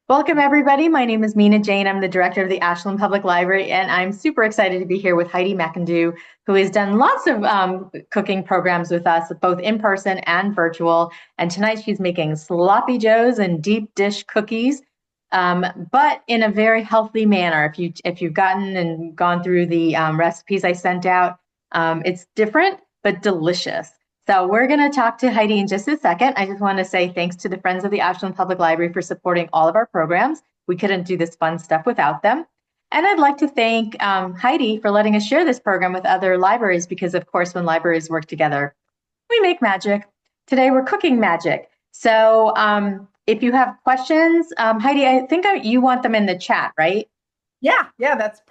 Welcome, everybody. My name is Mina Jane. I'm the director of the Ashland Public Library, and I'm super excited to be here with Heidi McIndoo, who has done lots of cooking programs with us, both in person and virtual. And tonight she's making sloppy joes and deep dish cookies, but in a very healthy manner. If you've gotten and gone through the recipes I sent out, it's different but delicious. So we're going to talk to Heidi in just a second. I just want to say thanks to the Friends of the Ashland Public Library for supporting all of our programs. We couldn't do this fun stuff without them. And I'd like to thank Heidi for letting us share this program with other libraries because, of course, when libraries work together, we make magic. Today, we're cooking magic. So if you have questions, Heidi, I think you want them in the chat, right? Yeah, that's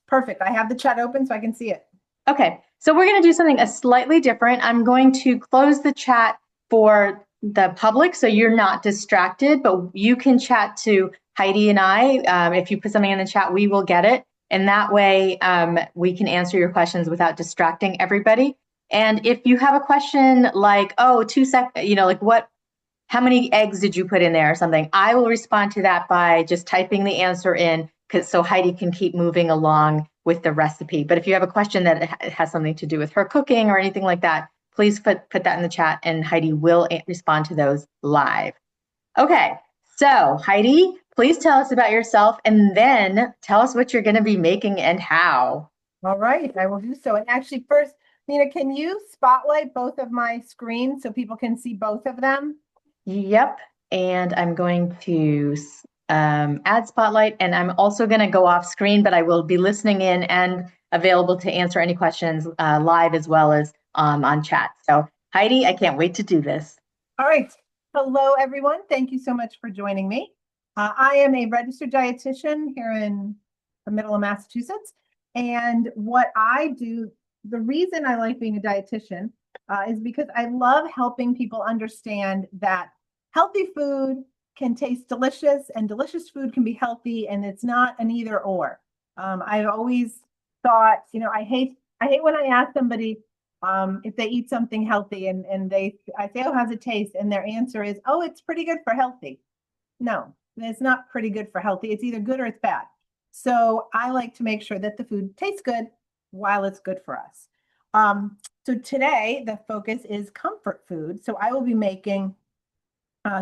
perfect. I have the chat open so I can see it. Okay, so we're going to do something slightly different. I'm going to close the chat for the public so you're not distracted, but you can chat to Heidi and I. If you put something in the chat, we will get it. And that way we can answer your questions without distracting everybody. And if you have a question like, oh, 2 seconds, like how many eggs did you put in there or something, I will respond to that by just typing the answer in so Heidi can keep moving along with the recipe. But if you have a question that has something to do with her cooking or anything like that, please put that in the chat and Heidi will respond to those live. Okay, so Heidi, please tell us about yourself and then tell us what you're going to be making and how. All right, I will do so. And actually, first, Nina, can you spotlight both of my screens so people can see both of them? Yep, and I'm going to add spotlight, and I'm also going to go off screen, but I will be listening in and available to answer any questions live as well as on chat. So Heidi, I can't wait to do this. All right. Hello, everyone. Thank you so much for joining me. I am a registered dietitian here in the middle of Massachusetts. And what I do, the reason I like being a dietitian is because I love helping people understand that healthy food can taste delicious and delicious food can be healthy, and it's not an either or. I've always thought, I hate when I ask somebody if they eat something healthy and I say, oh, how's it taste? And their answer is, oh, it's pretty good for healthy. No, it's not pretty good for healthy. It's either good or it's bad. So I like to make sure that the food tastes good while it's good for us. So today the focus is comfort food. So I will be making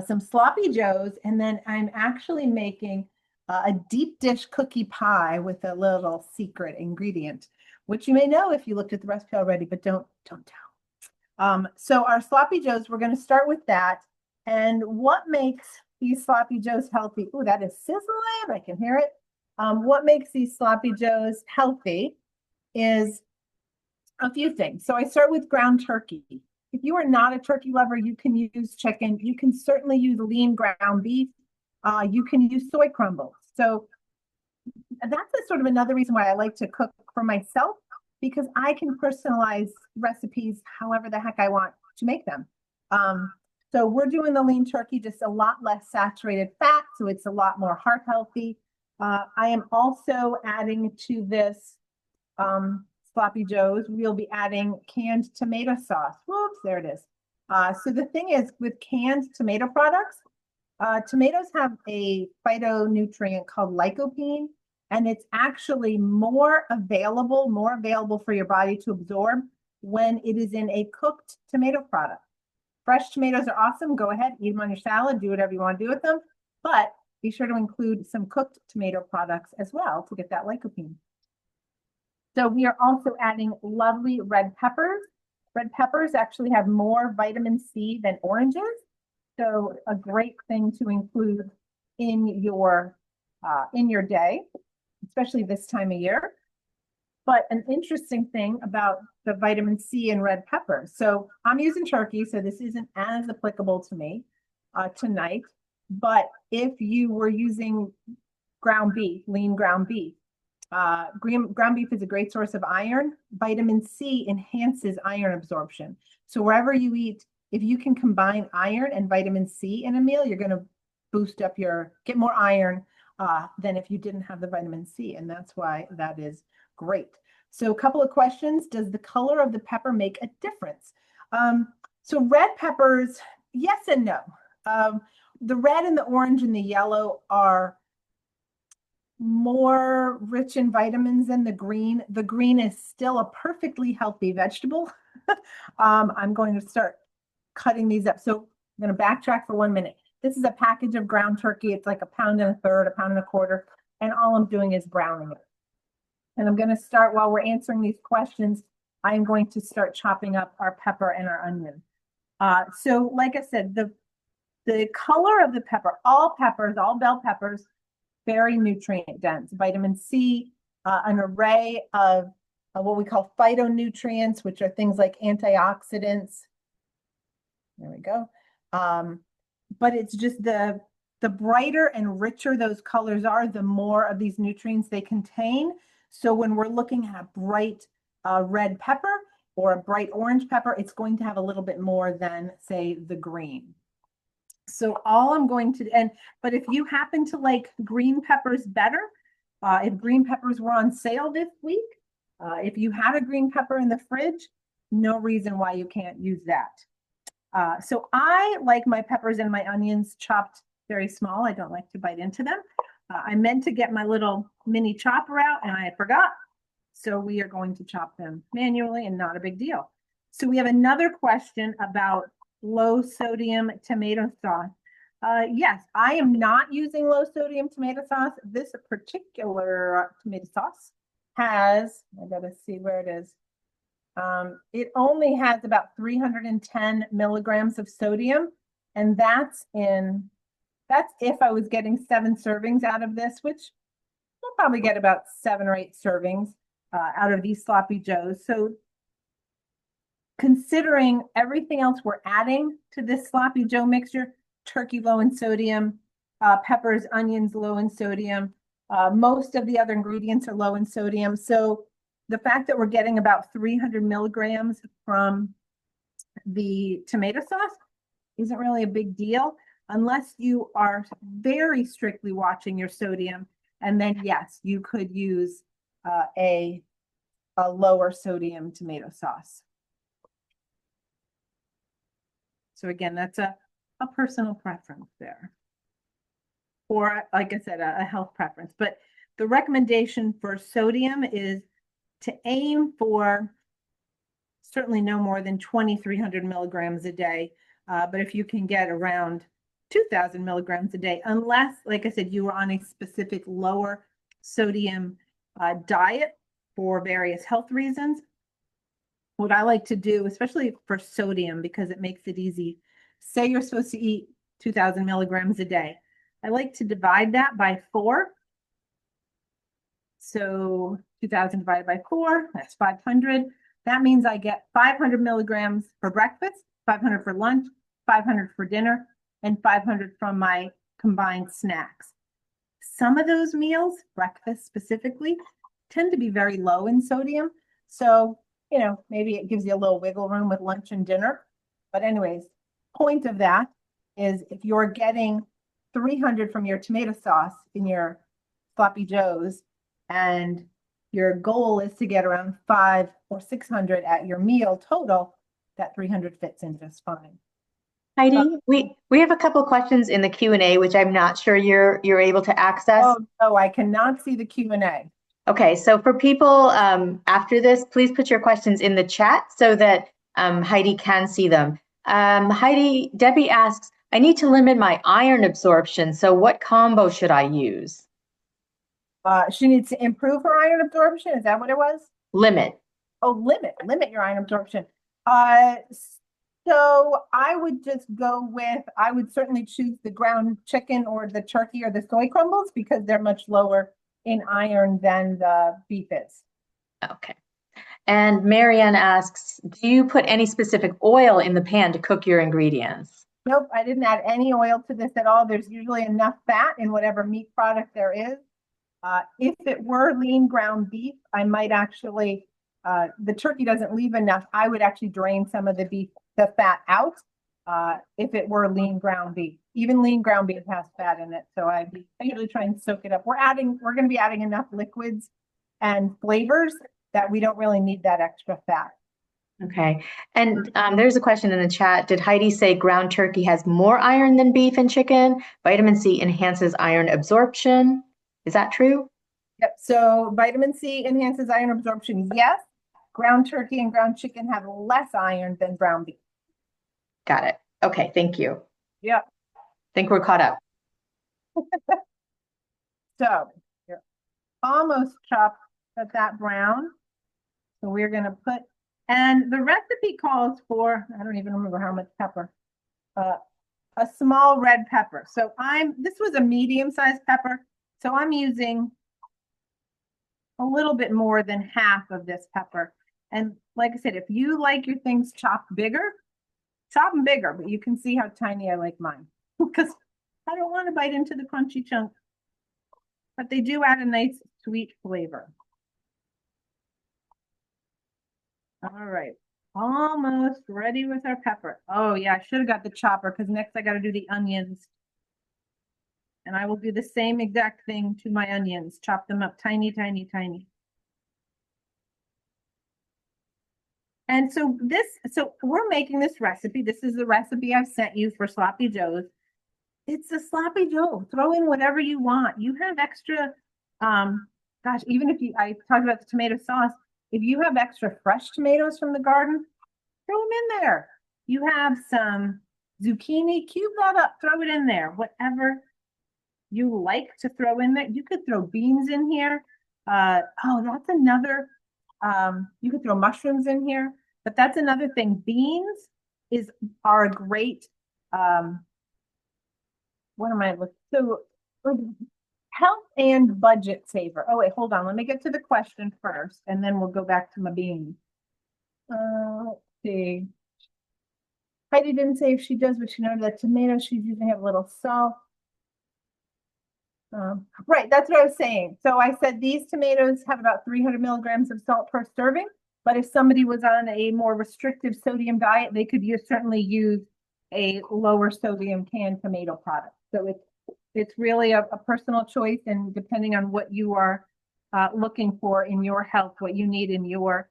some sloppy joes, and then I'm actually making a deep dish cookie pie with a little secret ingredient, which you may know if you looked at the recipe already, but don't tell. So our sloppy joes, we're going to start with that. And what makes these sloppy joes healthy? Oh, that is sizzling. I can hear it. What makes these sloppy joes healthy is a few things. So I start with ground turkey. If you are not a turkey lover, you can use chicken. You can certainly use lean ground beef. You can use soy crumbles. So that's sort of another reason why I like to cook for myself, because I can personalize recipes however the heck I want to make them. So we're doing the lean turkey, just a lot less saturated fat, so it's a lot more heart healthy. I am also adding to this sloppy joes, we'll be adding canned tomato sauce. Whoops, there it is. So the thing is, with canned tomato products, tomatoes have a phytonutrient called lycopene, and it's actually more available for your body to absorb when it is in a cooked tomato product. Fresh tomatoes are awesome. Go ahead, eat them on your salad, do whatever you want to do with them, but be sure to include some cooked tomato products as well to get that lycopene. So we are also adding lovely red peppers. Red peppers actually have more vitamin C than oranges. So a great thing to include in your day, especially this time of year. But an interesting thing about the vitamin C in red peppers. So I'm using turkey, so this isn't as applicable to me tonight. But if you were using ground beef, lean ground beef, ground beef is a great source of iron. Vitamin C enhances iron absorption. So wherever you eat, if you can combine iron and vitamin C in a meal, you're going to boost up get more iron than if you didn't have the vitamin C. And that's why that is great. So a couple of questions. Does the color of the pepper make a difference? So red peppers, yes and no. the red and the orange and the yellow are more rich in vitamins than the green. The green is still a perfectly healthy vegetable. I'm going to start cutting these up. So I'm going to backtrack for 1 minute. This is a package of ground turkey. It's like 1 1/3 pounds, 1 1/4 pounds. And all I'm doing is browning it. And I'm going to start, while we're answering these questions, I'm going to start chopping up our pepper and our onion. So like I said, the color of the pepper, all peppers, all bell peppers, very nutrient dense. Vitamin C, an array of what we call phytonutrients, which are things like antioxidants. There we go. But it's just the brighter and richer those colors are, the more of these nutrients they contain. So when we're looking at a bright red pepper or a bright orange pepper, it's going to have a little bit more than, say, the green. So all I'm going to, but if you happen to like green peppers better, if green peppers were on sale this week, if you had a green pepper in the fridge, no reason why you can't use that. So I like my peppers and my onions chopped very small. I don't like to bite into them. I meant to get my little mini chopper out and I forgot. So we are going to chop them manually and not a big deal. So we have another question about low sodium tomato sauce. Yes, I am not using low sodium tomato sauce. This particular tomato sauce has, I gotta see where it is. It only has about 310 milligrams of sodium, and that's if I was getting 7 servings out of this, which we'll probably get about 7 or 8 servings out of these sloppy joes. So considering everything else we're adding to this sloppy joe mixture, turkey low in sodium, peppers, onions low in sodium, most of the other ingredients are low in sodium. So the fact that we're getting about 300 milligrams from the tomato sauce isn't really a big deal unless you are very strictly watching your sodium. And then yes, you could use a lower sodium tomato sauce. So again, that's a personal preference there. Or like I said, a health preference. But the recommendation for sodium is to aim for certainly no more than 2,300 milligrams a day. But if you can get around 2,000 milligrams a day, unless, like I said, you were on a specific lower sodium diet for various health reasons. What I like to do, especially for sodium, because it makes it easy, say you're supposed to eat 2,000 milligrams a day. I like to divide that by 4. So 2,000 divided by 4, that's 500. That means I get 500 milligrams for breakfast, 500 for lunch, 500 for dinner, and 500 from my combined snacks. Some of those meals, breakfast specifically, tend to be very low in sodium. So, you know, maybe it gives you a little wiggle room with lunch and dinner. But anyways, point of that is if you're getting 300 from your tomato sauce in your sloppy joes and your goal is to get around 500 or 600 at your meal total, that 300 fits in just fine. Heidi, we have a couple questions in the Q&A, which I'm not sure you're able to access. Oh, no, I cannot see the Q&A. Okay, so for people after this, please put your questions in the chat so that Heidi can see them. Debbie asks, I need to limit my iron absorption, so what combo should I use? She needs to improve her iron absorption. Is that what it was? Limit. Oh, limit your iron absorption. So I would just go with, I would certainly choose the ground chicken or the turkey or the soy crumbles because they're much lower in iron than the beef is. Okay. And Marianne asks, do you put any specific oil in the pan to cook your ingredients? Nope, I didn't add any oil to this at all. There's usually enough fat in whatever meat product there is. If it were lean ground beef, I might actually, the turkey doesn't leave enough. I would actually drain some of the fat out. If it were lean ground beef, even lean ground beef has fat in it. So I usually try and soak it up. We're going to be adding enough liquids and flavors that we don't really need that extra fat. Okay. And there's a question in the chat. Did Heidi say ground turkey has more iron than beef and chicken? Vitamin C enhances iron absorption. Is that true? Yep. So vitamin C enhances iron absorption. Yes. Ground turkey and ground chicken have less iron than ground beef. Got it. Okay. Thank you. Yep. Think we're caught up. So you're almost chopped at that brown. So we're going to put, and the recipe calls for, I don't even remember how much pepper, a small red pepper. So this was a medium-sized pepper. So I'm using a little bit more than half of this pepper. And like I said, if you like your things chopped bigger, chop them bigger, but you can see how tiny I like mine because I don't want to bite into the crunchy chunk, but they do add a nice sweet flavor. All right, almost ready with our pepper. Oh yeah, I should have got the chopper because next I got to do the onions. And I will do the same exact thing to my onions, chop them up tiny, tiny, tiny. And so we're making this recipe. This is the recipe I've sent you for sloppy joes. It's a sloppy joe. Throw in whatever you want. You have extra, gosh, even if I talked about the tomato sauce, if you have extra fresh tomatoes from the garden, throw them in there. You have some zucchini, cube that up, throw it in there. Whatever you like to throw in there. You could throw beans in here. Oh, that's another, you could throw mushrooms in here, but that's another thing. Beans are a great, what am I looking, so health and budget saver. Oh wait, hold on. Let me get to the question first, and then we'll go back to my beans. Let's see. Heidi didn't say if she does, but she noted that tomatoes she's using have a little salt. Right, that's what I was saying. So I said these tomatoes have about 300 milligrams of salt per serving, but if somebody was on a more restrictive sodium diet, they could certainly use a lower sodium canned tomato product. So it's really a personal choice, and depending on what you are looking for in your health, what you need in your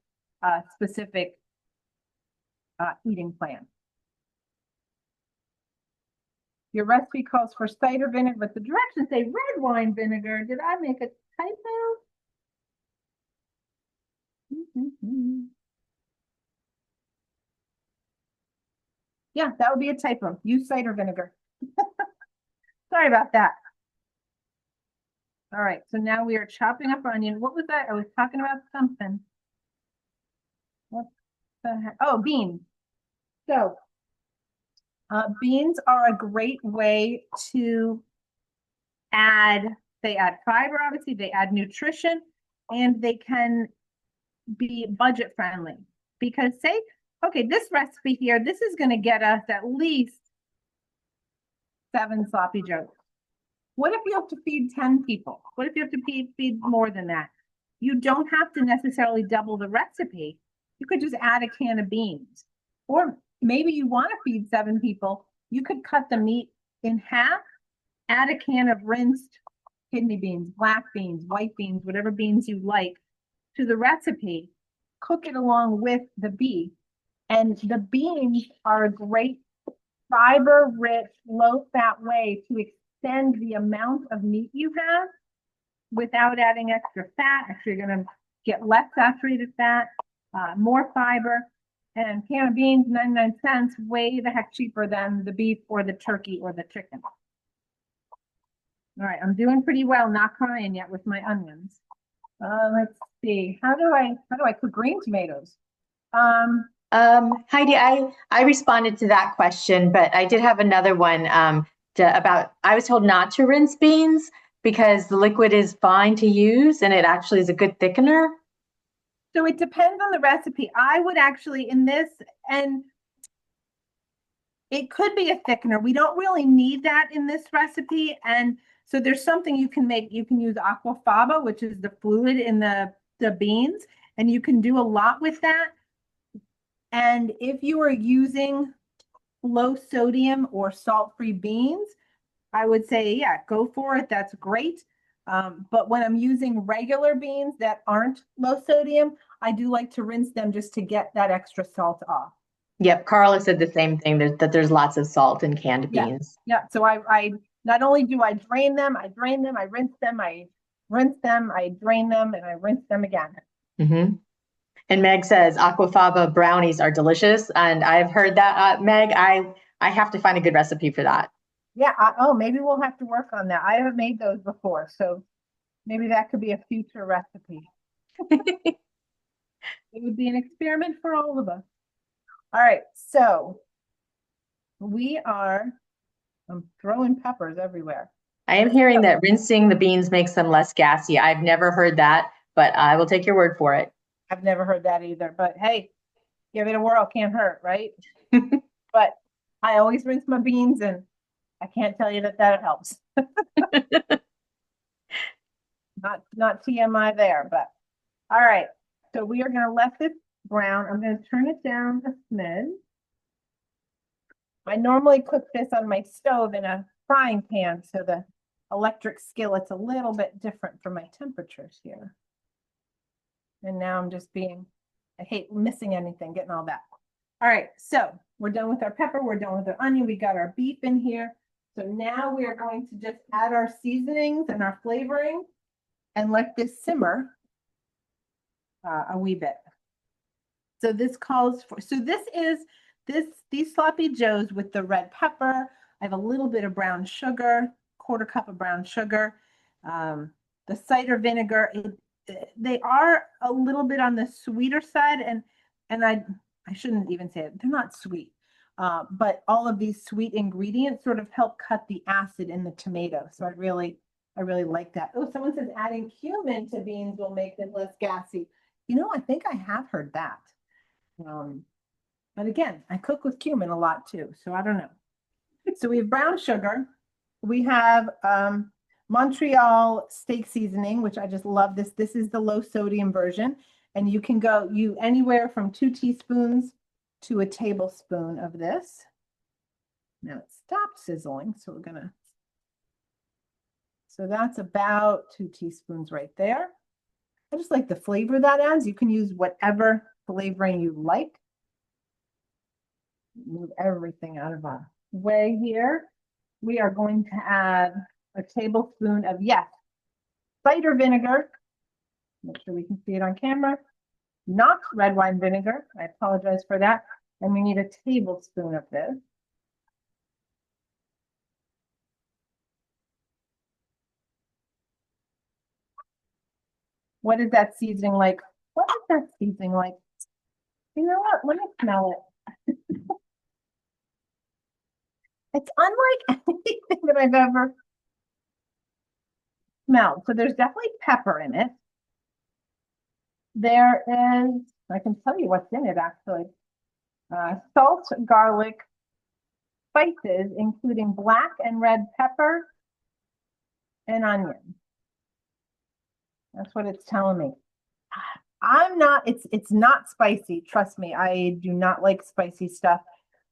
specific eating plan. Your recipe calls for cider vinegar, but the directions say red wine vinegar. Did I make a typo? Yeah, that would be a typo. Use cider vinegar. Sorry about that. All right, so now we are chopping up onion. What was that? I was talking about something. What the heck? Oh, beans. So beans are a great way to they add fiber, obviously, they add nutrition, and they can be budget friendly. Because okay, this recipe here, this is going to get us at least 7 sloppy joes. What if you have to feed 10 people? What if you have to feed more than that? You don't have to necessarily double the recipe. You could just add a can of beans. Or maybe you want to feed 7 people. You could cut the meat in half, add a can of rinsed kidney beans, black beans, white beans, whatever beans you like to the recipe, cook it along with the beef. And the beans are a great fiber-rich, low-fat way to extend the amount of meat you have without adding extra fat. Actually, you're going to get less saturated fat, more fiber, and a can of beans, 99 cents, way the heck cheaper than the beef or the turkey or the chicken. All right, I'm doing pretty well, not crying yet with my onions. Let's see, how do I cook green tomatoes? Heidi, I responded to that question, but I did have another one about, I was told not to rinse beans because the liquid is fine to use and it actually is a good thickener. So it depends on the recipe. I would actually in this, and it could be a thickener. We don't really need that in this recipe. And so there's something you can make. You can use aquafaba, which is the fluid in the beans, and you can do a lot with that. And if you are using low sodium or salt-free beans, I would say, yeah, go for it. That's great. But when I'm using regular beans that aren't low sodium, I do like to rinse them just to get that extra salt off. Yep, Carla said the same thing, that there's lots of salt in canned Yeah. beans. Yeah. So I not only do I drain them, I rinse them, I rinse them, I drain them, and I rinse them again. Mm-hmm. And Meg says aquafaba brownies are delicious, and I've heard that. Meg, I have to find a good recipe for that. Yeah. Oh, maybe we'll have to work on that. I haven't made those before, so maybe that could be a future recipe. It would be an experiment for all of us. All right, so I'm throwing peppers everywhere. I am hearing that rinsing the beans makes them less gassy. I've never heard that, but I will take your word for it. I've never heard that either, but hey, give it a whirl, can't hurt, right? But I always rinse my beans and I can't tell you that helps. Not TMI there, but all right. So we are gonna let this brown. I'm gonna turn it down a smidge. I normally cook this on my stove in a frying pan, so the electric skillet's a little bit different for my temperatures here. And now I'm just I hate missing anything, getting all that. All right, so we're done with our pepper, we're done with our onion, we got our beef in here. So now we are going to just add our seasonings and our flavoring and let this simmer a wee bit. So this calls for, these sloppy joes with the red pepper. I have a little bit of brown sugar, quarter cup of brown sugar. The cider vinegar, they are a little bit on the sweeter side, and I shouldn't even say it, they're not sweet. But all of these sweet ingredients sort of help cut the acid in the tomato. So I really like that. Oh, someone says adding cumin to beans will make them less gassy. I think I have heard that. But again, I cook with cumin a lot too, so I don't know. So we have brown sugar. We have Montreal steak seasoning, which I just love this. This is the low sodium version. And you can go anywhere from 2 teaspoons to a tablespoon of this. Now it stopped sizzling, so so that's about 2 teaspoons right there. I just like the flavor that adds. You can use whatever flavoring you like. Move everything out of our way here. We are going to add a tablespoon of, cider vinegar. Make sure we can see it on camera. Not red wine vinegar. I apologize for that. And we need a tablespoon of this. What is that seasoning like? What is that seasoning like? You know what? Let me smell it. It's unlike anything that I've ever smelled. So there's definitely pepper in it. There is, I can tell you what's in it actually. Salt, garlic, spices, including black and red pepper and onion. That's what it's telling me. It's not spicy. Trust me, I do not like spicy stuff.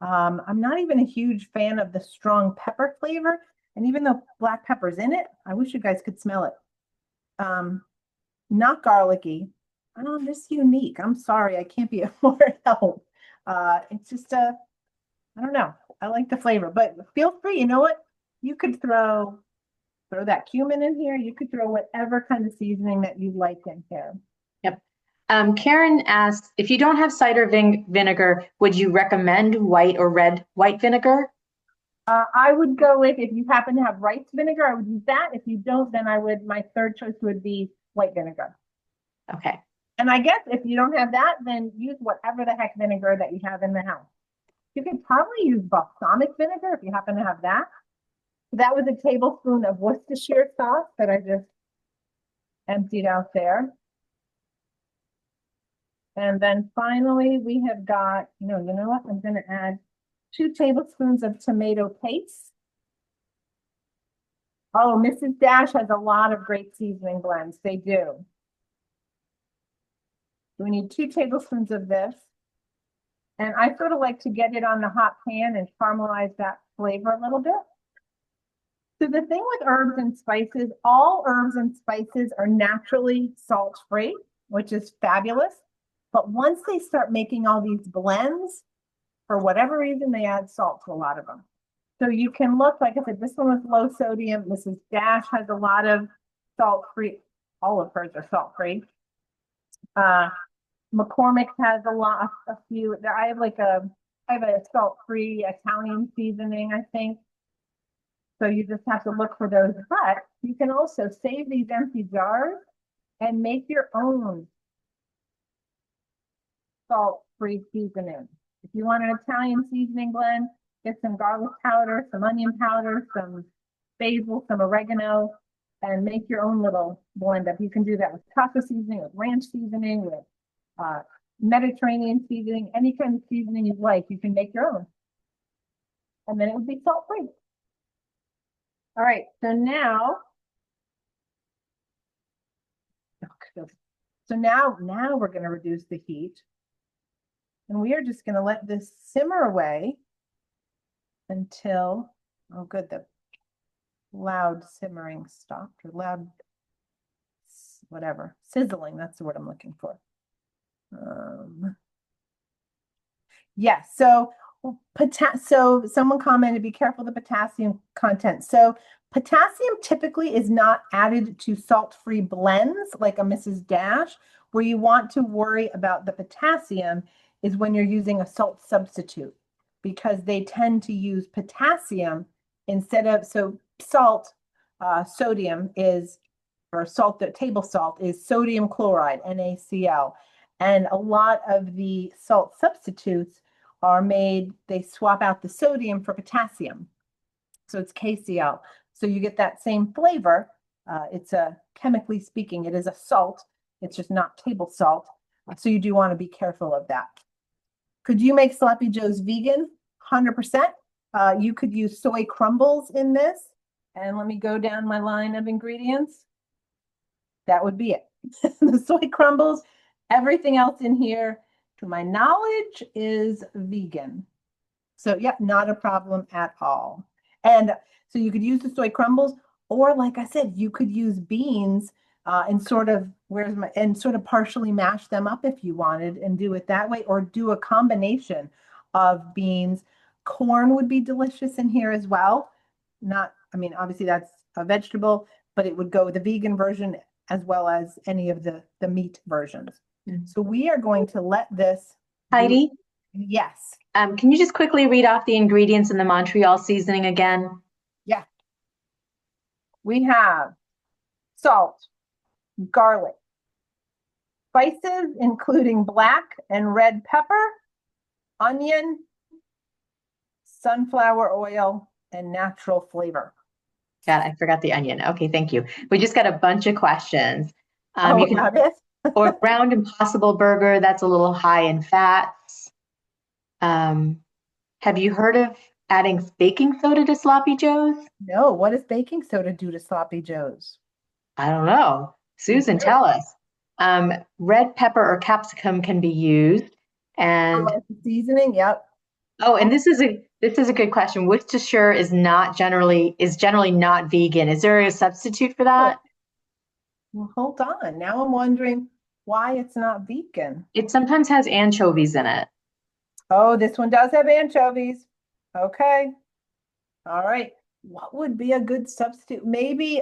I'm not even a huge fan of the strong pepper flavor. And even though black pepper's in it, I wish you guys could smell it. Not garlicky. I'm just unique. I'm sorry, I can't be more help. It's just I don't know. I like the flavor, but feel free. You know what? You could throw that cumin in here. You could throw whatever kind of seasoning that you like in here. Yep. Karen asks, if you don't have cider vinegar, would you recommend white or red white vinegar? I would go with, if you happen to have rice vinegar, I would use that. If you don't, then my third choice would be white vinegar. Okay. And I guess if you don't have that, then use whatever the heck vinegar that you have in the house. You could probably use balsamic vinegar if you happen to have that. That was a tablespoon of Worcestershire sauce that I just emptied out there. And then finally, we have got, you know what? I'm going to add 2 tablespoons of tomato paste. Oh, Mrs. Dash has a lot of great seasoning blends. They do. We need 2 tablespoons of this. And I sort of like to get it on the hot pan and caramelize that flavor a little bit. So the thing with herbs and spices, all herbs and spices are naturally salt-free, which is fabulous. But once they start making all these blends, for whatever reason, they add salt to a lot of them. So you can look, like I said, this one was low sodium. Mrs. Dash has a lot of salt-free. All of hers are salt-free. McCormick has a few. I have a salt-free Italian seasoning, I think. So you just have to look for those. But you can also save these empty jars and make your own salt-free seasoning. If you want an Italian seasoning blend, get some garlic powder, some onion powder, some basil, some oregano, and make your own little blend up. You can do that with taco seasoning, with ranch seasoning, with Mediterranean seasoning, any kind of seasoning you like, you can make your own. And then it would be salt-free. All right, so now we're going to reduce the heat. And we are just going to let this simmer away until, oh good, the loud simmering stopped, or loud, whatever, sizzling, that's the word I'm looking for. Yes, so someone commented, be careful the potassium content. So potassium typically is not added to salt-free blends like a Mrs. Dash. Where you want to worry about the potassium is when you're using a salt substitute, because they tend to use potassium instead of, so salt, sodium is, or salt, table salt is sodium chloride, NaCl. And a lot of the salt substitutes are made, they swap out the sodium for potassium. So it's KCl. So you get that same flavor. It's chemically speaking, it is a salt. It's just not table salt. So you do want to be careful of that. Could you make Sloppy Joe's vegan? 100%. You could use soy crumbles in this. And let me go down my line of ingredients. That would be it. The soy crumbles, everything else in here, to my knowledge, is vegan. So yeah, not a problem at all. And so you could use the soy crumbles, or like I said, you could use beans and sort of partially mash them up if you wanted and do it that way, or do a combination of beans. Corn would be delicious in here as well. Obviously that's a vegetable, but it would go with the vegan version as well as any of the meat versions. Mm-hmm. So we are going to let this. Heidi? Yes. Can you just quickly read off the ingredients in the Montreal seasoning again? Yeah. We have salt, garlic, spices, including black and red pepper, onion, sunflower oil, and natural flavor. God, I forgot the onion. Okay, thank you. We just got a bunch of questions. You can have it. Or ground impossible burger, that's a little high in fats. Have you heard of adding baking soda to Sloppy Joe's? No, what does baking soda do to Sloppy Joe's? I don't know. Susan, tell us. Red pepper or capsicum can be used. And seasoning, yep. Oh, and this is a good question. Worcestershire is generally not vegan. Is there a substitute for that? Well, hold on. Now I'm wondering why it's not vegan. It sometimes has anchovies in it. Oh, this one does have anchovies. Okay. All right. What would be a good substitute? Maybe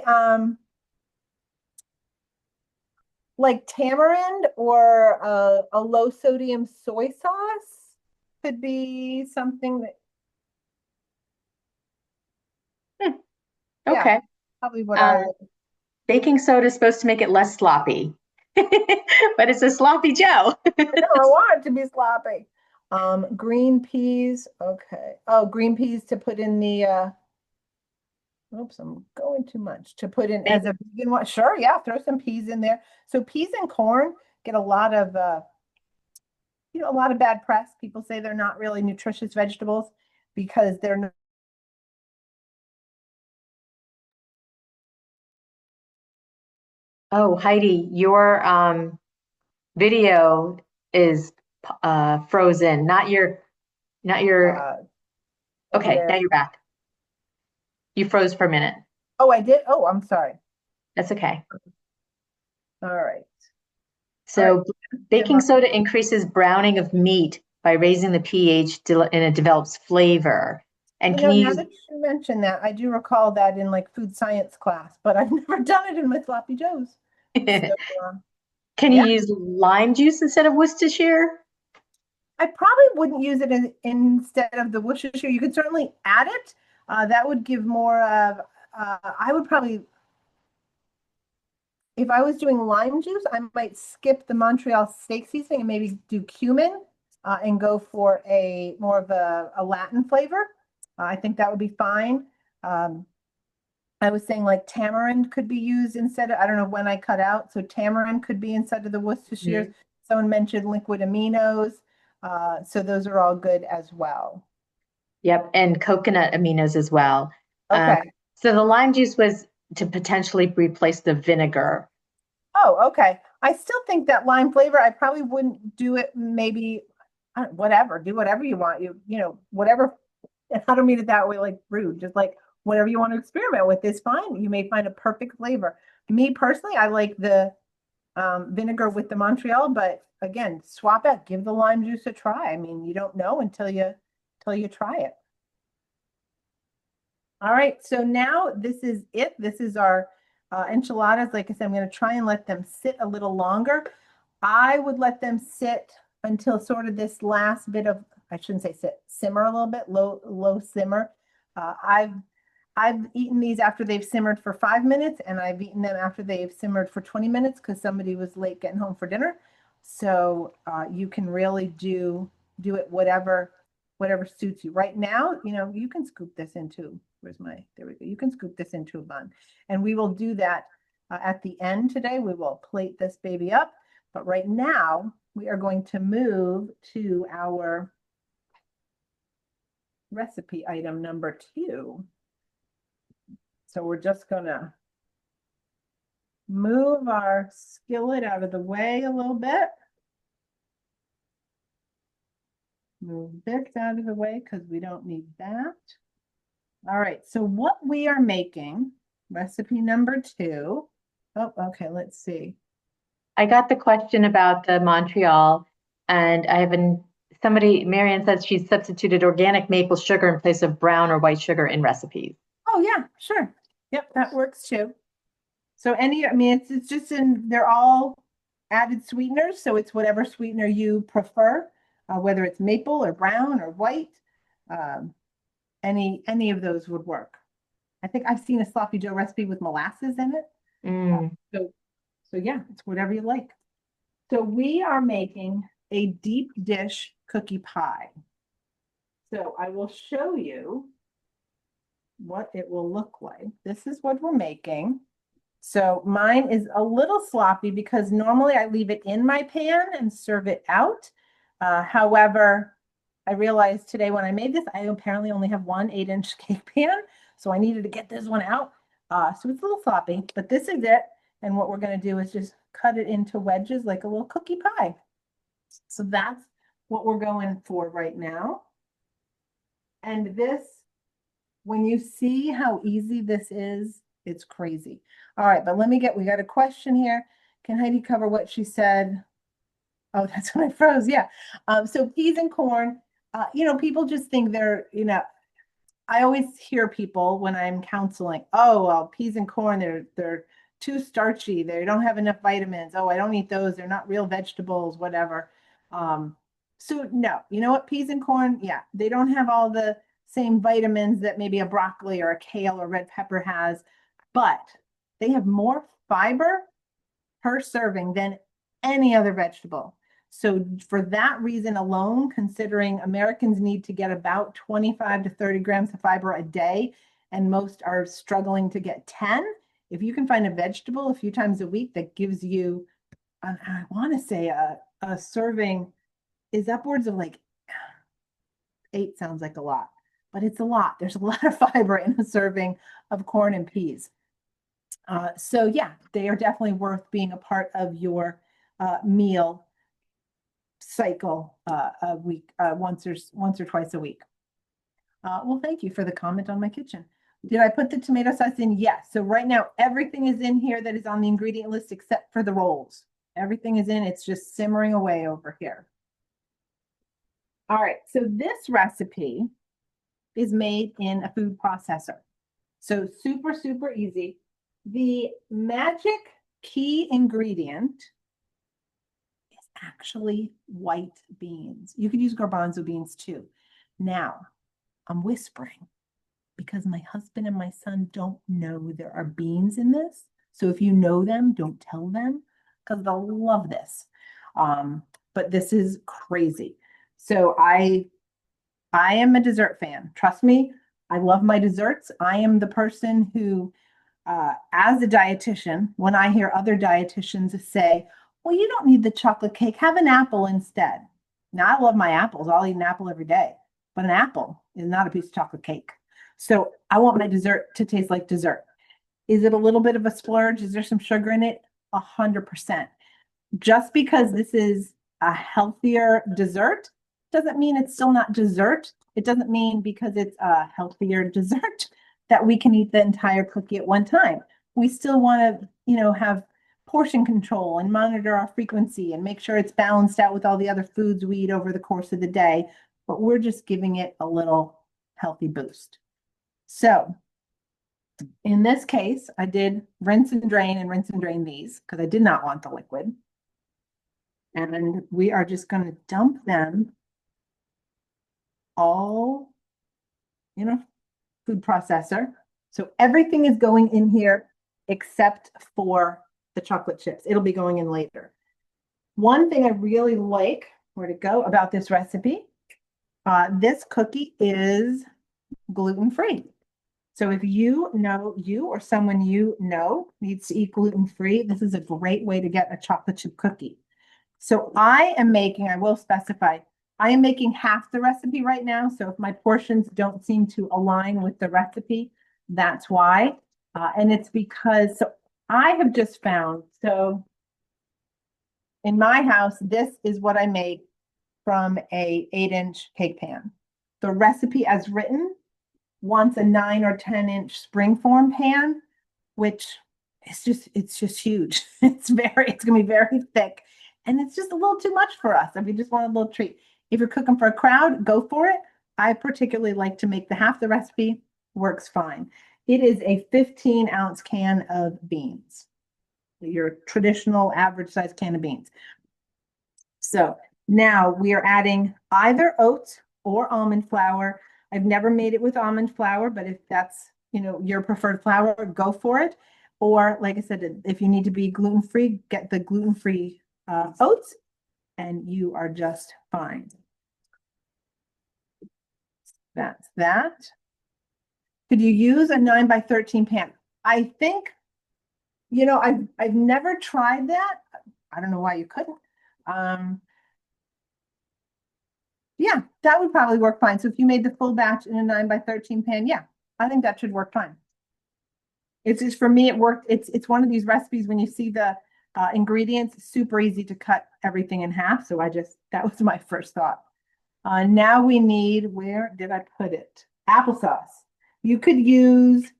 like tamarind or a low sodium soy sauce could be something that. Okay. Yeah, probably what baking soda is supposed to make it less sloppy, but it's a sloppy Joe. I want it to be sloppy. Green peas. Okay. Oh, green peas to put in the. Oops, I'm going too much to put in as a vegan one. Sure, yeah, throw some peas in there. So peas and corn get a lot of bad press. People say they're not really nutritious vegetables because they're not. Oh, Heidi, your video is frozen. Not your. Okay, now you're back. You froze for a minute. Oh, I did? Oh, I'm sorry. That's okay. All right. All right. So baking soda increases browning of meat by raising the pH and it develops flavor. And You can know, you now use that you mention that, I do recall that in like food science class, but I've never done it in my sloppy joes. So, uh, can you yeah, use lime juice instead of Worcestershire? I probably wouldn't use it instead of the Worcestershire. You could certainly add it. That would give more of, I would probably, if I was doing lime juice, I might skip the Montreal steak seasoning and maybe do cumin and go for a more of a Latin flavor. I think that would be fine. Um, I was saying like tamarind could be used instead of, I don't know when I cut out. So tamarind could be instead of the Worcestershire. Mhm. Someone mentioned liquid aminos. So those are all good as well. Yep, and coconut aminos as well. Um, Okay. so the lime juice was to potentially replace the vinegar. Oh, okay. I still think that lime flavor, I probably wouldn't do it maybe whatever, do whatever you want. Whatever. I don't mean it that way, like rude, just like whatever you want to experiment with is fine. You may find a perfect flavor. Me personally, I like the vinegar with the Montreal, but again, swap it, give the lime juice a try. I mean, you don't know until you try it. All right, so now this is it. This is our enchiladas. Like I said, I'm going to try and let them sit a little longer. I would let them sit until sort of this last bit of, I shouldn't say sit, simmer a little bit, low simmer. Uh, I've I've eaten these after they've simmered for 5 minutes, and I've eaten them after they've simmered for 20 minutes because somebody was late getting home for dinner. So you can really do it whatever suits you. Right now, you can scoop this into, there we go. You can scoop this into a bun. And we will do that at the end today. We will plate this baby up. But right now, we are going to move to our recipe item number 2. So we're just gonna move our skillet out of the way a little bit. Move this out of the way because we don't need that. All right, so what we are making, recipe number 2. Oh, okay, let's see. I got the question about the Montreal, and Marianne says she's substituted organic maple sugar in place of brown or white sugar in recipes. Oh yeah, sure. Yep, that works too. So I mean, it's just they're all added sweeteners, so it's whatever sweetener you prefer, whether it's maple or brown or white. Um, any of those would work. I think I've seen a sloppy Joe recipe with molasses in it. Uh, Mm. so, so yeah, it's whatever you like. So we are making a deep dish cookie pie. So I will show you what it will look like. This is what we're making. So mine is a little sloppy because normally I leave it in my pan and serve it out. However, I realized today when I made this, I apparently only have one 8-inch cake pan. So I needed to get this one out. So it's a little sloppy, but this is it. And what we're going to do is just cut it into wedges like a little cookie pie. So that's what we're going for right now. And this, when you see how easy this is, it's crazy. All right, but we got a question here. Can Heidi cover what she said? Oh, that's when I froze. Yeah. So peas and corn, people just think I always hear people when I'm counseling, oh, well, peas and corn, they're too starchy. They don't have enough vitamins. Oh, I don't eat those. They're not real vegetables, whatever. Um, so no, you know what? Peas and corn, yeah, they don't have all the same vitamins that maybe a broccoli or a kale or red pepper has, but they have more fiber per serving than any other vegetable. So for that reason alone, considering Americans need to get about 25 to 30 grams of fiber a day, and most are struggling to get 10, if you can find a vegetable a few times a week that gives you, I want to say a serving is upwards of like 8 sounds like a lot, but it's a lot. There's a lot of fiber in a serving of corn and peas. So yeah, they are definitely worth being a part of your meal cycle a week, once or twice a week. Well, thank you for the comment on my kitchen. Did I put the tomato sauce in? Yes. So right now, everything is in here that is on the ingredient list except for the rolls. Everything is in, it's just simmering away over here. All right, so this recipe is made in a food processor. So super, super easy. The magic key ingredient is actually white beans. You could use garbanzo beans too. Now, I'm whispering because my husband and my son don't know there are beans in this. So if you know them, don't tell them because they'll love this. But this is crazy. So I am a dessert fan. Trust me, I love my desserts. I am the person who, as a dietitian, when I hear other dietitians say, well, you don't need the chocolate cake, have an apple instead. Now, I love my apples. I'll eat an apple every day, but an apple is not a piece of chocolate cake. So I want my dessert to taste like dessert. Is it a little bit of a splurge? Is there some sugar in it? 100%. Just because this is a healthier dessert doesn't mean it's still not dessert. It doesn't mean because it's a healthier dessert that we can eat the entire cookie at one time. We still want to, have portion control and monitor our frequency and make sure it's balanced out with all the other foods we eat over the course of the day, but we're just giving it a little healthy boost. So in this case, I did rinse and drain these because I did not want the liquid. And we are just going to dump them all in a food processor. So everything is going in here except for the chocolate chips. It'll be going in later. One thing I really like, where to go, about this recipe, this cookie is gluten-free. So if you or someone you know needs to eat gluten-free, this is a great way to get a chocolate chip cookie. So I will specify, I am making half the recipe right now. So if my portions don't seem to align with the recipe, that's why. And it's because I have just found, so in my house, this is what I make from a 8-inch cake pan. The recipe as written wants a 9 or 10-inch springform pan, which it's just huge. It's gonna be very thick. And it's just a little too much for us if you just want a little treat. If you're cooking for a crowd, go for it. I particularly like to make half the recipe, works fine. It is a 15-ounce can of beans, your traditional average size can of beans. So now we are adding either oats or almond flour. I've never made it with almond flour, but if that's, your preferred flour, go for it. Or like I said, if you need to be gluten-free, get the gluten-free oats and you are just fine. That's that. Could you use a 9 by 13 pan? I think, I've never tried that. I don't know why you couldn't. Yeah, that would probably work fine. So if you made the full batch in a 9 by 13 pan, yeah, I think that should work fine. It's just, for me, it worked. It's one of these recipes when you see the ingredients, super easy to cut everything in half. So that was my first thought. Now we need, where did I put it? Applesauce. You could use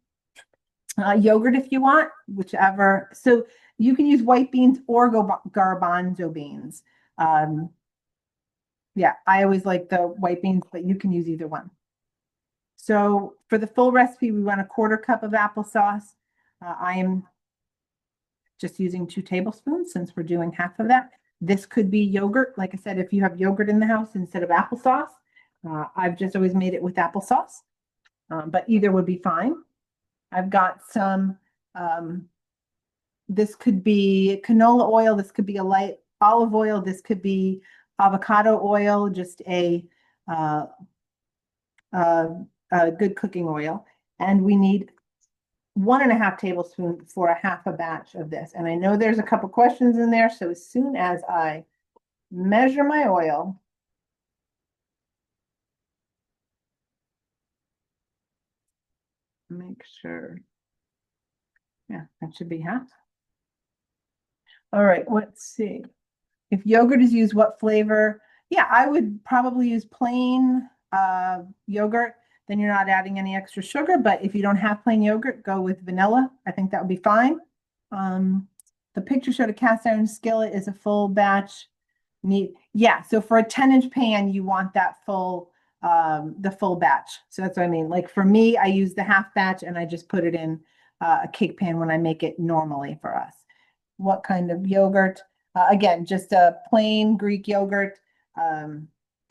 yogurt if you want, whichever. So you can use white beans or garbanzo beans. Yeah, I always like the white beans, but you can use either one. So for the full recipe, we want a 1/4 cup of applesauce. I am just using 2 tablespoons since we're doing half of that. This could be yogurt. Like I said, if you have yogurt in the house instead of applesauce, I've just always made it with applesauce, but either would be fine. I've got some, this could be canola oil. This could be a light olive oil. This could be avocado oil, just a good cooking oil. And we need 1.5 tablespoons for a half a batch of this. And I know there's a couple questions in there. So as soon as I measure my oil, make sure. Yeah, that should be half. All right, let's see. If yogurt is used, what flavor? Yeah, I would probably use plain yogurt. then you're not adding any extra sugar. But if you don't have plain yogurt, go with vanilla. I think that would be fine. The picture showed a cast iron skillet is a full batch meat. Yeah, so for a 10-inch pan, you want that the full batch. So that's what I mean. Like for me, I use the half batch and I just put it in a cake pan when I make it normally for us. What kind of yogurt? Again, just a plain Greek yogurt,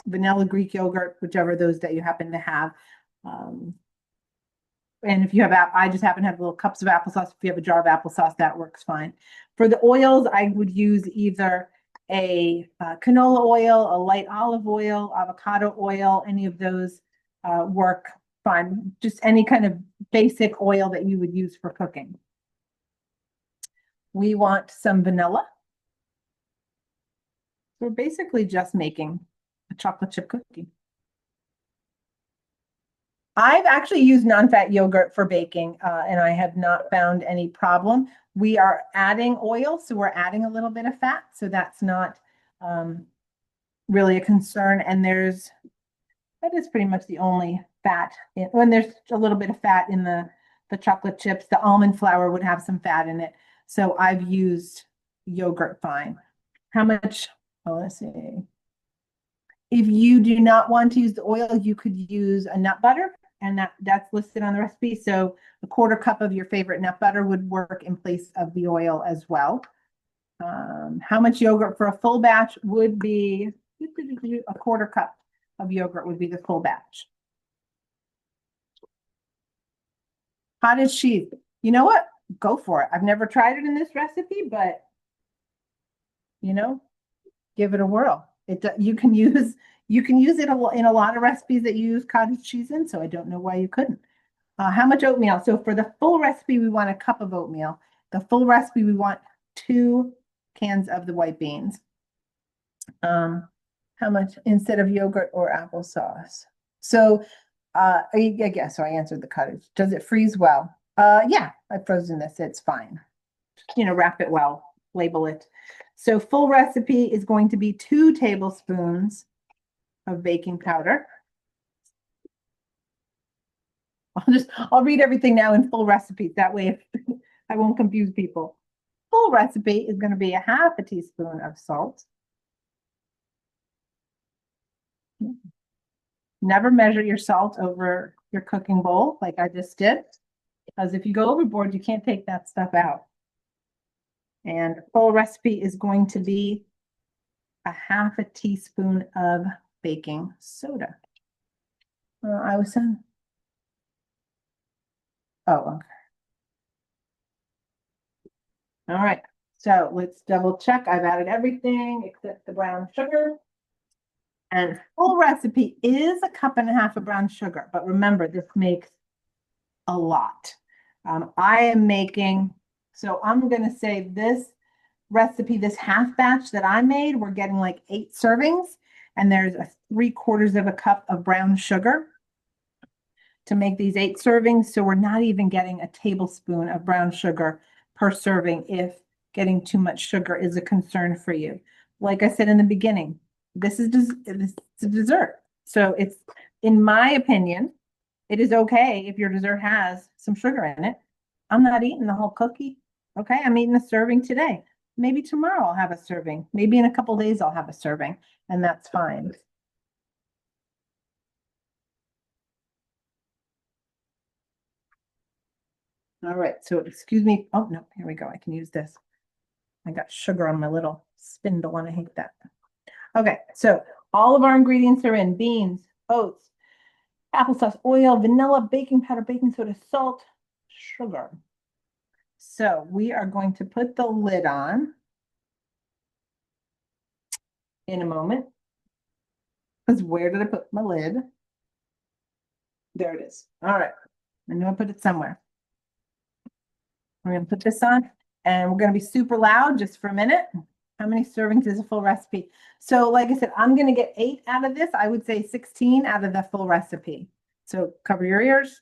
vanilla Greek yogurt, whichever those that you happen to have. And if you have, I just happen to have little cups of applesauce. If you have a jar of applesauce, that works fine. For the oils, I would use either a canola oil, a light olive oil, avocado oil, any of those work fine. Just any kind of basic oil that you would use for cooking. We want some vanilla. We're basically just making a chocolate chip cookie. I've actually used non-fat yogurt for baking, and I have not found any problem. We are adding oil, so we're adding a little bit of fat, so that's not really a concern. And that is pretty much the only fat. When there's a little bit of fat in the chocolate chips, the almond flour would have some fat in it. So I've used yogurt fine. How much? Oh, let's see. If you do not want to use the oil, you could use a nut butter, and that's listed on the recipe. So a 1/4 cup of your favorite nut butter would work in place of the oil as well. How much yogurt for a full batch would be a 1/4 cup of yogurt would be the full batch. Cottage cheese. You know what? Go for it. I've never tried it in this recipe, but give it a whirl. You can use it in a lot of recipes that you use cottage cheese in, so I don't know why you couldn't. How much oatmeal? So for the full recipe, we want a cup of oatmeal. The full recipe, we want 2 cans of the white beans. How much instead of yogurt or applesauce? So I guess so I answered the cottage. Does it freeze well? Yeah, I've frozen this. It's fine. Wrap it well, label it. So full recipe is going to be 2 tablespoons of baking powder. I'll read everything now in full recipes. That way I won't confuse people. Full recipe is going to be 1/2 teaspoon of salt. Never measure your salt over your cooking bowl like I just did, because if you go overboard, you can't take that stuff out. And full recipe is going to be 1/2 teaspoon of baking soda. I was saying, oh, okay. All right, so let's double check. I've added everything except the brown sugar. And full recipe is 1.5 cups of brown sugar, but remember, this makes a lot. I am making, so I'm going to say this recipe, this half batch that I made, we're getting like 8 servings, and there's 3/4 cup of brown sugar to make these 8 servings. So we're not even getting a tablespoon of brown sugar per serving if getting too much sugar is a concern for you. Like I said in the beginning, this is a dessert. So it's, in my opinion, it is okay if your dessert has some sugar in it. I'm not eating the whole cookie. Okay, I'm eating a serving today. Maybe tomorrow I'll have a serving. Maybe in a couple days I'll have a serving, and that's fine. All right, so excuse me. Oh, no, here we go. I can use this. I got sugar on my little spindle and I hate that. Okay, so all of our ingredients are in: beans, oats, applesauce, oil, vanilla, baking powder, baking soda, salt, sugar. So we are going to put the lid on in a moment. Because where did I put my lid? There it is. All right. I know I put it somewhere. We're going to put this on, and we're going to be super loud just for a minute. How many servings is a full recipe? So like I said, I'm going to get 8 out of this. I would say 16 out of the full recipe. So cover your ears.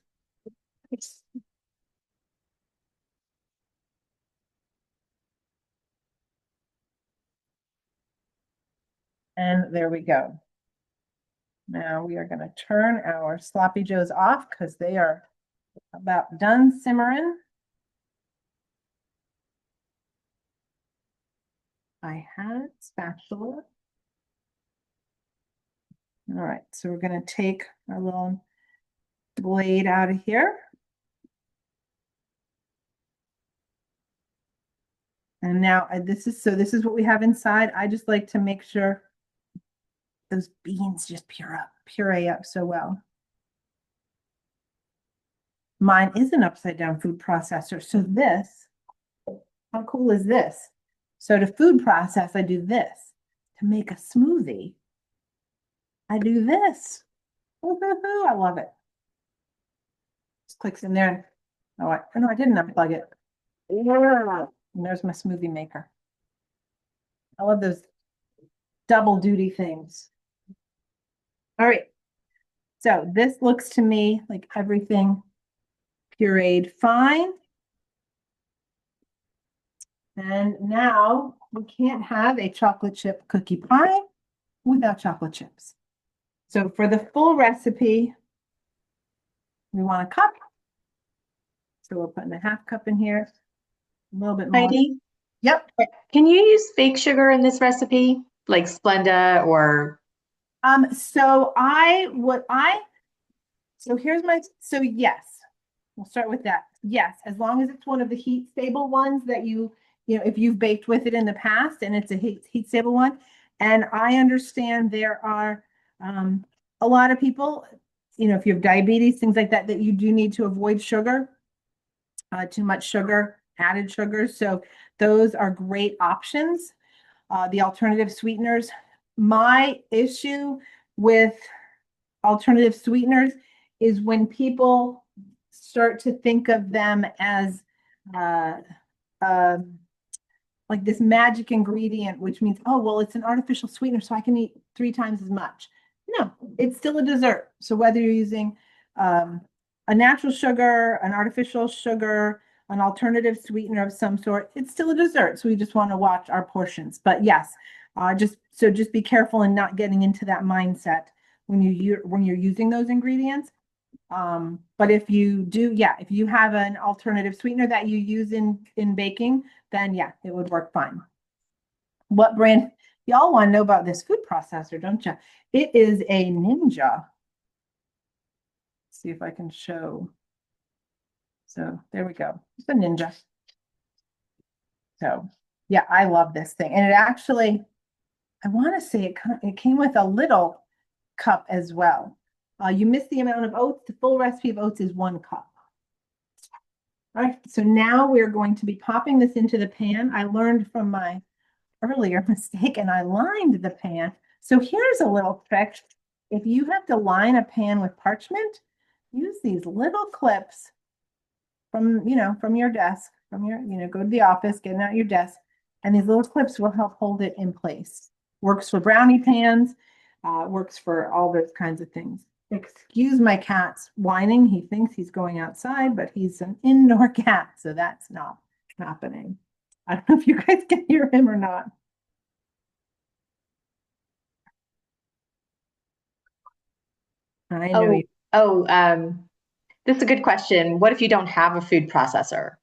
And there we go. Now we are going to turn our sloppy joes off because they are about done simmering. I had spatula. All right, so we're going to take our little blade out of here. And now this is what we have inside. I just like to make sure those beans just puree up so well. Mine is an upside down food processor. So this, how cool is this? So to food process, I do this. To make a smoothie, I do this. I love it. Just clicks in there. Oh, I didn't unplug it. And there's my smoothie maker. I love those double duty things. All right. So this looks to me like everything pureed fine. And now we can't have a chocolate chip cookie pie without chocolate chips. So for the full recipe, we want a cup. So we're putting a half cup in here, a little bit more. Heidi, Yep. can you use fake sugar in this recipe, like Splenda or? So yes, we'll start with that. Yes, as long as it's one of the heat stable ones that if you've baked with it in the past and it's a heat stable one. And I understand there are a lot of people, if you have diabetes, things like that, that you do need to avoid sugar, too much sugar, added sugar. So those are great options. The alternative sweeteners. My issue with alternative sweeteners is when people start to think of them as like this magic ingredient, which means, oh, well, it's an artificial sweetener, so I can eat 3 times as much. No, it's still a dessert. So whether you're using a natural sugar, an artificial sugar, an alternative sweetener of some sort, it's still a dessert. So we just want to watch our portions. But yes, just be careful in not getting into that mindset when you're using those ingredients. But if you have an alternative sweetener that you use in baking, then yeah, it would work fine. What brand? Y'all want to know about this food processor, don't you? It is a Ninja. Let's see if I can show. So there we go. It's a Ninja. So yeah, I love this thing. And it actually, I want to say it came with a little cup as well. You miss the amount of oats. The full recipe of oats is 1 cup. All right, so now we're going to be popping this into the pan. I learned from my earlier mistake and I lined the pan. So here's a little trick. If you have to line a pan with parchment, use these little clips from your desk, go to the office, getting out your desk, and these little clips will help hold it in place. Works for brownie pans, works for all those kinds of things. Excuse my cat's whining. He thinks he's going outside, but he's an indoor cat, so that's not happening. I don't know if you guys can hear him or not. I know. This is a good question. What if you don't have a food processor?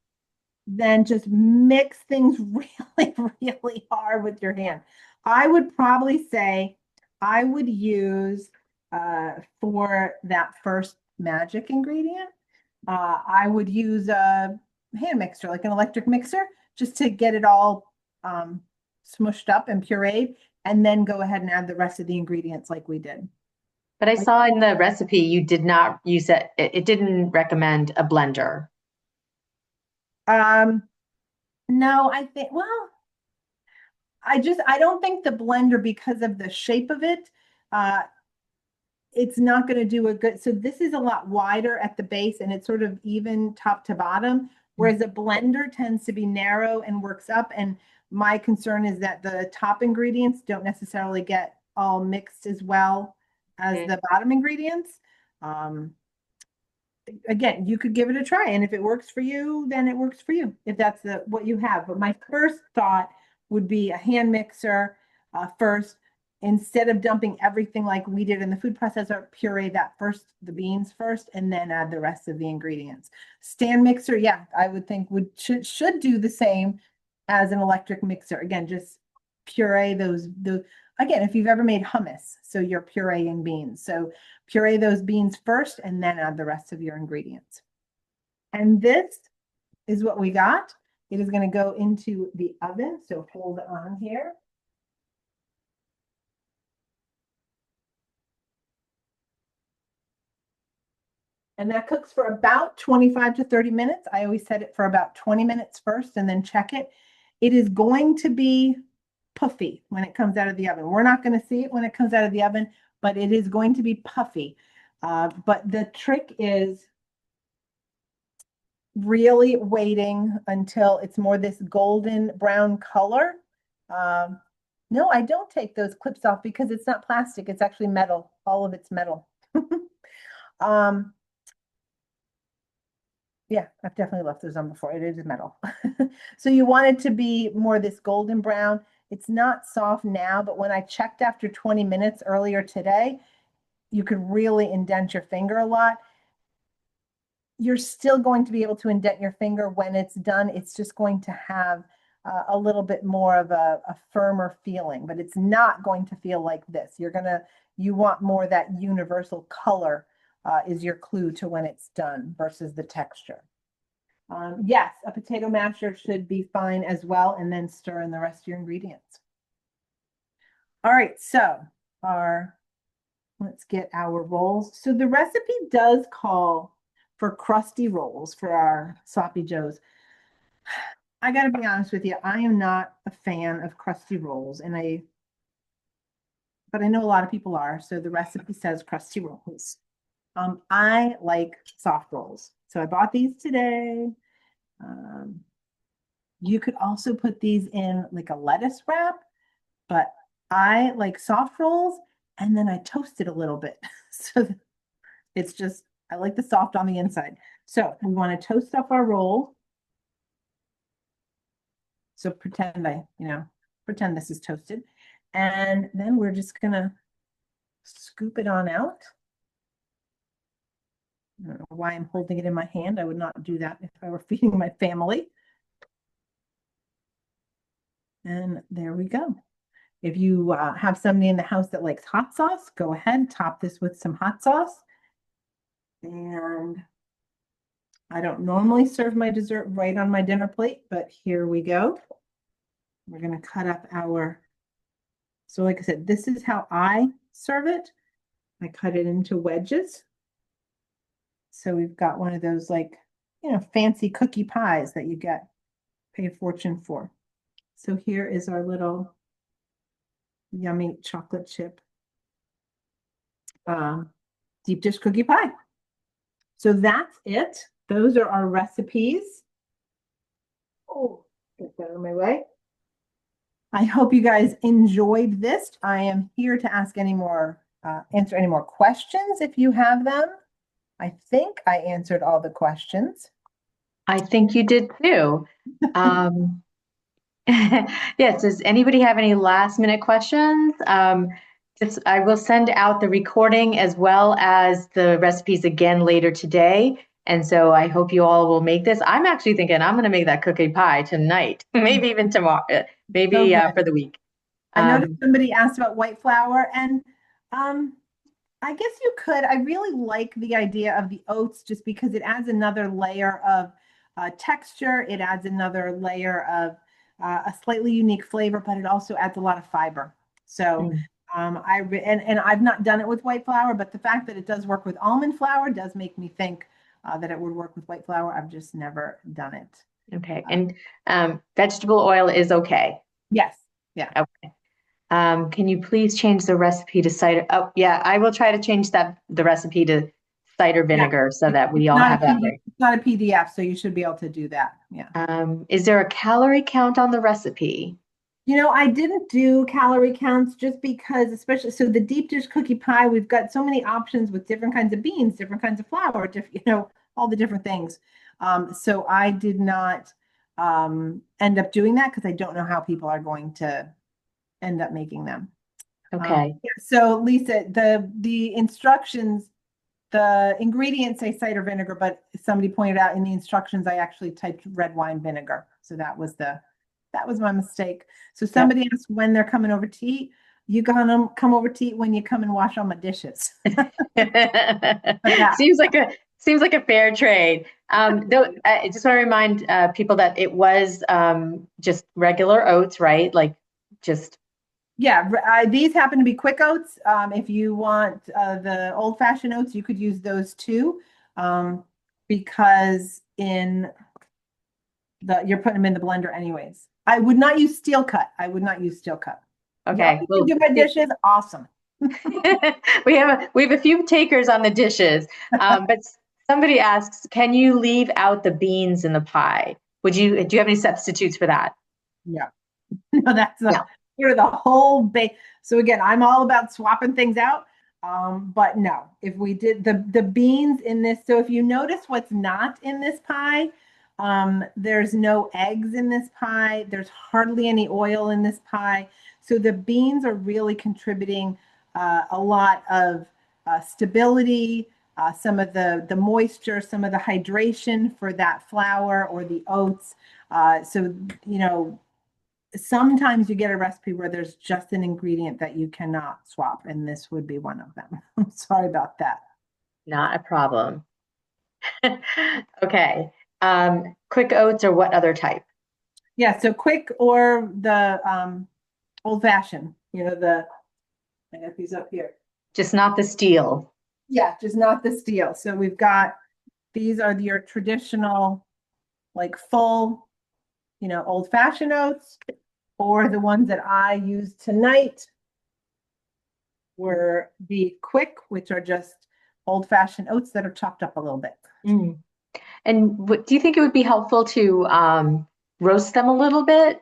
Then just mix things really, really hard with your hand. I would probably say I would use for that first magic ingredient, I would use a hand mixer, like an electric mixer, just to get it all smushed up and pureed, and then go ahead and add the rest of the ingredients like we did. But I saw in the recipe you did not use it. It didn't recommend a blender. No, I don't think the blender, because of the shape of it, it's not going to do a good. So this is a lot wider at the base and it's sort of even top to bottom, whereas a blender tends to be narrow and works up. And my concern is that the top ingredients don't necessarily get all mixed as well as the bottom ingredients. Again, you could give it a try, and if it works for you, then it works for you, if that's what you have. But my first thought would be a hand mixer first. instead of dumping everything like we did in the food processor, puree the beans first, and then add the rest of the ingredients. Stand mixer, yeah, I would think should do the same as an electric mixer. Again, just puree again, if you've ever made hummus, so you're pureeing beans. So puree those beans first and then add the rest of your ingredients. And this is what we got. It is going to go into the oven. So hold on here. And that cooks for about 25 to 30 minutes. I always set it for about 20 minutes first and then check it. It is going to be puffy when it comes out of the oven. We're not going to see it when it comes out of the oven, but it is going to be puffy. But the trick is really waiting until it's more this golden brown color. No, I don't take those clips off because it's not plastic. It's actually metal. All of it's metal. Yeah, I've definitely left those on before. It is metal. So you want it to be more this golden brown. It's not soft now, but when I checked after 20 minutes earlier today, you could really indent your finger a lot. You're still going to be able to indent your finger when it's done. It's just going to have a little bit more of a firmer feeling, but it's not going to feel like this. You want more that universal color is your clue to when it's done versus the texture. Yes, a potato masher should be fine as well, and then stir in the rest of your ingredients. All right, so let's get our rolls. So the recipe does call for crusty rolls for our sloppy joes. I got to be honest with you, I am not a fan of crusty rolls, but I know a lot of people are, so the recipe says crusty rolls. I like soft rolls. So I bought these today. You could also put these in like a lettuce wrap, but I like soft rolls and then I toast it a little bit. So I like the soft on the inside. So we want to toast up our roll. So pretend this is toasted. And then we're just gonna scoop it on out. I don't know why I'm holding it in my hand. I would not do that if I were feeding my family. And there we go. If you have somebody in the house that likes hot sauce, go ahead, top this with some hot sauce. And I don't normally serve my dessert right on my dinner plate, but here we go. We're going to cut up so like I said, this is how I serve it. I cut it into wedges. So we've got one of those fancy cookie pies that you pay a fortune for. So here is our little yummy chocolate chip deep dish cookie pie. So that's it. Those are our recipes. Oh, get that out of my way. I hope you guys enjoyed this. I am here to answer any more questions if you have them. I think I answered all the questions. I think you did too. Yes, does anybody have any last minute questions? I will send out the recording as well as the recipes again later today. And so I hope you all will make this. I'm actually thinking I'm going to make that cookie pie tonight, maybe even tomorrow, maybe for the week. I know somebody asked about white flour, and I guess you could. I really like the idea of the oats just because it adds another layer of texture. It adds another layer of a slightly unique flavor, but it also adds a lot of fiber. So I've not done it with white flour, but the fact that it does work with almond flour does make me think that it would work with white flour. I've just never done it. Okay. And vegetable oil is okay. Yes. Yeah. Okay. Can you please change the recipe to cider? Oh, yeah, I will try to change the recipe to cider vinegar so that we all have that. It's not a PDF, so you should be able to do that. Yeah. Is there a calorie count on the recipe? I didn't do calorie counts just because, so the deep dish cookie pie, we've got so many options with different kinds of beans, different kinds of flour, all the different things. So I did not end up doing that because I don't know how people are going to end up making them. Okay. So Lisa, the instructions, the ingredients say cider vinegar, but somebody pointed out in the instructions, I actually typed red wine vinegar. So that was my mistake. So somebody asked when they're coming over to eat. You gonna come over to eat when you come and wash all my dishes. Seems like a fair trade. Though I just want to remind people that it was just regular oats, right? Like just Yeah, these happen to be quick oats. If you want the old-fashioned oats, you could use those too, because you're putting them in the blender anyways. I would not use steel cut. I would not use steel cut. okay. Well, do my dishes. Awesome. we have a few takers on the dishes, but somebody asks, can you leave out the beans in the pie? Do you have any substitutes for that? Yeah. No, that's sort of the whole base. So again, I'm all about swapping things out. But no, if we did the beans in this, so if you notice what's not in this pie, there's no eggs in this pie. There's hardly any oil in this pie. So the beans are really contributing a lot of stability, some of the moisture, some of the hydration for that flour or the oats. So, sometimes you get a recipe where there's just an ingredient that you cannot swap, and this would be one of them. I'm sorry about that. Not a problem. Okay. Quick oats or what other type? Yeah, so quick or the old fashioned, I got these up here. Just not the steel. Yeah, just not the steel. So we've got, these are your traditional, like full, old fashioned oats, or the ones that I used tonight were the quick, which are just old fashioned oats that are chopped up a little bit. Mm. And do you think it would be helpful to roast them a little bit?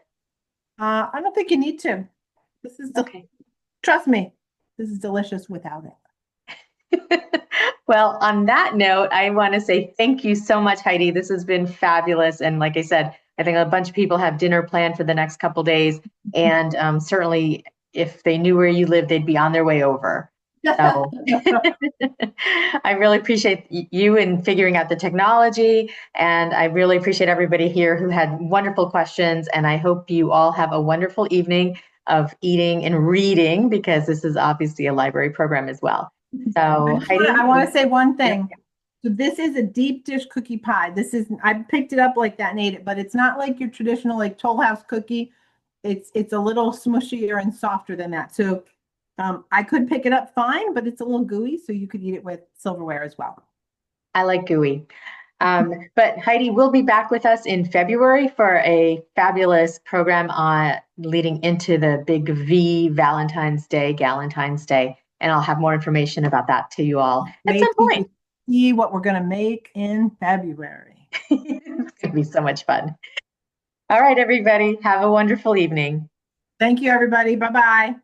I don't think you need to. This is Okay. Trust me, this is delicious without it. Well, on that note, I want to say thank you so much, Heidi. This has been fabulous. And like I said, I think a bunch of people have dinner planned for the next couple days. And certainly, if they knew where you lived, they'd be on their way over. So I really appreciate you in figuring out the technology. And I really appreciate everybody here who had wonderful questions. And I hope you all have a wonderful evening of eating and reading, because this is obviously a library program as well. So Heidi, I want to say one thing. So this is a deep dish cookie pie. I picked it up like that and ate it, but it's not like your traditional like Toll House cookie. It's a little smushier and softer than that. So I could pick it up fine, but it's a little gooey, so you could eat it with silverware as well. I like gooey. But Heidi will be back with us in February for a fabulous program on leading into the big V Valentine's Day, Galentine's Day. And I'll have more information about that to you all at some point. See what we're going to make in February. It's going to be so much fun. All right, everybody. Have a wonderful evening. Thank you, everybody. Bye-bye.